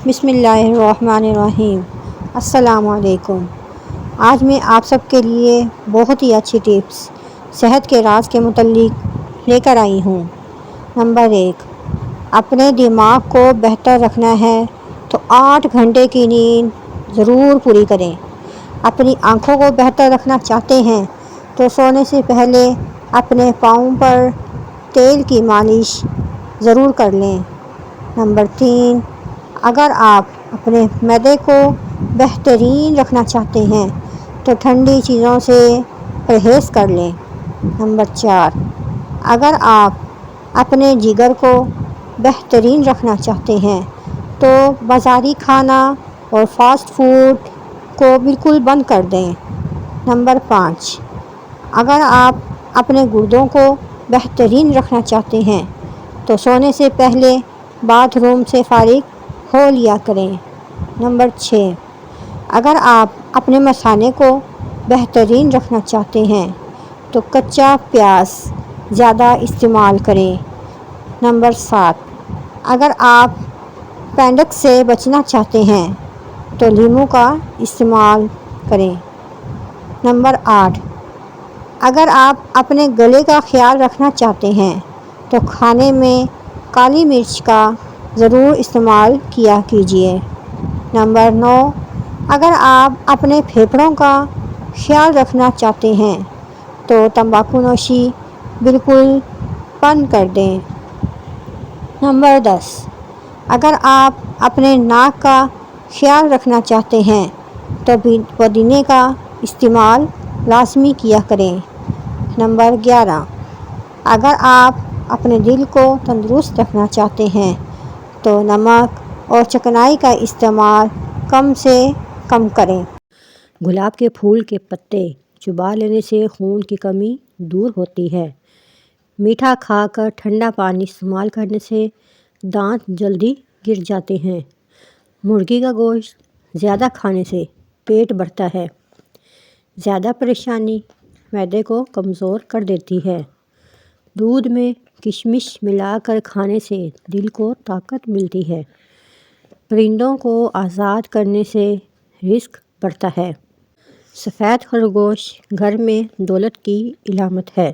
بسم اللہ الرحمن الرحیم۔ السلام علیکم۔ آج میں آپ سب کے لیے بہت ہی اچھی ٹپس صحت کے راز کے متعلق لے کر آئی ہوں۔ نمبر 1، اپنے دماغ کو بہتر رکھنا ہے تو 8 گھنٹے کی نیند ضرور پوری کریں۔ اپنی آنکھوں کو بہتر رکھنا چاہتے ہیں تو سونے سے پہلے اپنے پاؤں پر تیل کی مالش ضرور کر لیں۔ نمبر 3، اگر آپ اپنے معدے کو بہترین رکھنا چاہتے ہیں تو ٹھنڈی چیزوں سے پرہیز کر لیں۔ نمبر 4، اگر آپ اپنے جگر کو بہترین رکھنا چاہتے ہیں تو بازاری کھانا اور فاسٹ فوڈ کو بالکل بند کر دیں۔ نمبر 5، اگر آپ اپنے گردوں کو بہترین رکھنا چاہتے ہیں تو سونے سے پہلے باتھ روم سے فارغ ہو لیا کریں۔ نمبر 6، اگر آپ اپنے مثانے کو بہترین رکھنا چاہتے ہیں تو کچا پیاز زیادہ استعمال کریں۔ نمبر 7، اگر آپ پینڈکس سے بچنا چاہتے ہیں تو لیموں کا استعمال کریں۔ نمبر 8، اگر آپ اپنے گلے کا خیال رکھنا چاہتے ہیں تو کھانے میں کالی مرچ کا ضرور استعمال کیا کیجیے۔ نمبر 9، اگر آپ اپنے پھیپھڑوں کا خیال رکھنا چاہتے ہیں تو تمباکو نوشی بالکل بند کر دیں۔ نمبر 10، اگر آپ اپنے ناک کا خیال رکھنا چاہتے ہیں تو پودینے کا استعمال لازمی کیا کریں۔ نمبر 11، اگر آپ اپنے دل کو تندرست رکھنا چاہتے ہیں تو نمک اور چکنائی کا استعمال کم سے کم کریں۔ گلاب کے پھول کے پتے چبا لینے سے خون کی کمی دور ہوتی ہے۔ میٹھا کھا کر ٹھنڈا پانی استعمال کرنے سے دانت جلدی گر جاتے ہیں۔ مرغی کا گوشت زیادہ کھانے سے پیٹ بڑھتا ہے۔ زیادہ پریشانی معدے کو کمزور کر دیتی ہے۔ دودھ میں کشمش ملا کر کھانے سے دل کو طاقت ملتی ہے۔ پرندوں کو آزاد کرنے سے رزق بڑھتا ہے۔ سفید خرگوش گھر میں دولت کی علامت ہے۔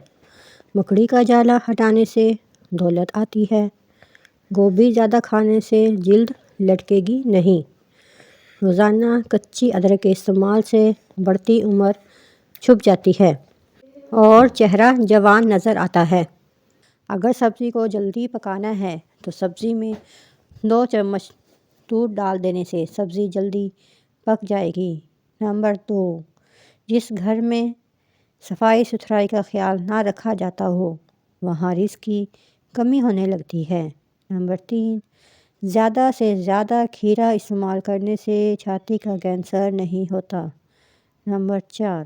مکڑی کا جالا ہٹانے سے دولت آتی ہے۔ گوبھی زیادہ کھانے سے جلد لٹکے گی نہیں۔ روزانہ کچی ادرک کے استعمال سے بڑھتی عمر چھپ جاتی ہے اور چہرہ جوان نظر آتا ہے۔ اگر سبزی کو جلدی پکانا ہے تو سبزی میں 2 چمچ دودھ ڈال دینے سے سبزی جلدی پک جائے گی۔ نمبر 2، جس گھر میں صفائی ستھرائی کا خیال نہ رکھا جاتا ہو وہاں رزق کی کمی ہونے لگتی ہے۔ نمبر 3، زیادہ سے زیادہ کھیرا استعمال کرنے سے چھاتی کا کینسر نہیں ہوتا۔ نمبر 4،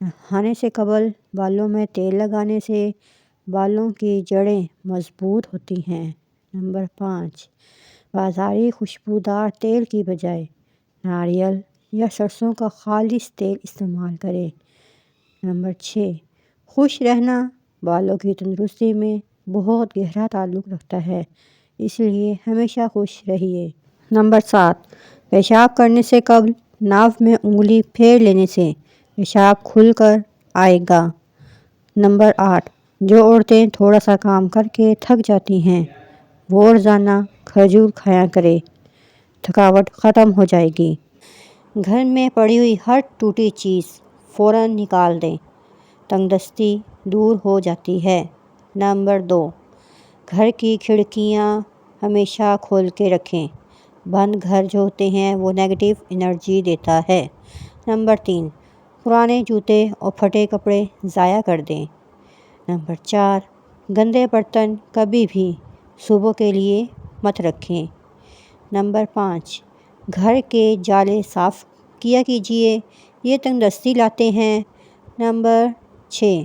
نہانے سے قبل بالوں میں تیل لگانے سے بالوں کی جڑیں مضبوط ہوتی ہیں۔ نمبر 5، بازاری خوشبودار تیل کی بجائے ناریل یا سرسوں کا خالص تیل استعمال کریں۔ نمبر 6، خوش رہنا بالوں کی تندرستی میں بہت گہرا تعلق رکھتا ہے، اس لیے ہمیشہ خوش رہیے۔ نمبر 7، پیشاب کرنے سے قبل ناف میں انگلی پھیر لینے سے پیشاب کھل کر آئے گا۔ نمبر 8، جو عورتیں تھوڑا سا کام کر کے تھک جاتی ہیں وہ روزانہ کھجور کھایا کریں، تھکاوٹ ختم ہو جائے گی۔ گھر میں پڑی ہوئی ہر ٹوٹی چیز فوراً نکال دیں، تنگ دستی دور ہو جاتی ہے۔ نمبر 2، گھر کی کھڑکیاں ہمیشہ کھول کے رکھیں، بند گھر جو ہوتے ہیں وہ نیگیٹو انرجی دیتا ہے۔ نمبر 3، پرانے جوتے اور پھٹے کپڑے ضائع کر دیں۔ نمبر 4، گندے برتن کبھی بھی صبح کے لیے مت رکھیں۔ نمبر 5، گھر کے جالے صاف کیا کیجیے، یہ تنگ دستی لاتے ہیں۔ نمبر 6،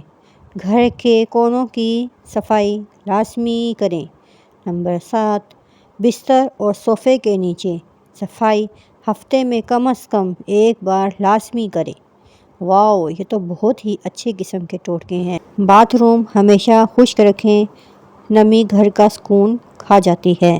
گھر کے کونوں کی صفائی لازمی کریں۔ نمبر 7، بستر اور صوفے کے نیچے صفائی ہفتے میں کم از کم 1 بار لازمی کریں۔ واو، یہ تو بہت ہی اچھے قسم کے ٹوٹکے ہیں۔ باتھ روم ہمیشہ خشک رکھیں، نمی گھر کا سکون کھا جاتی ہے۔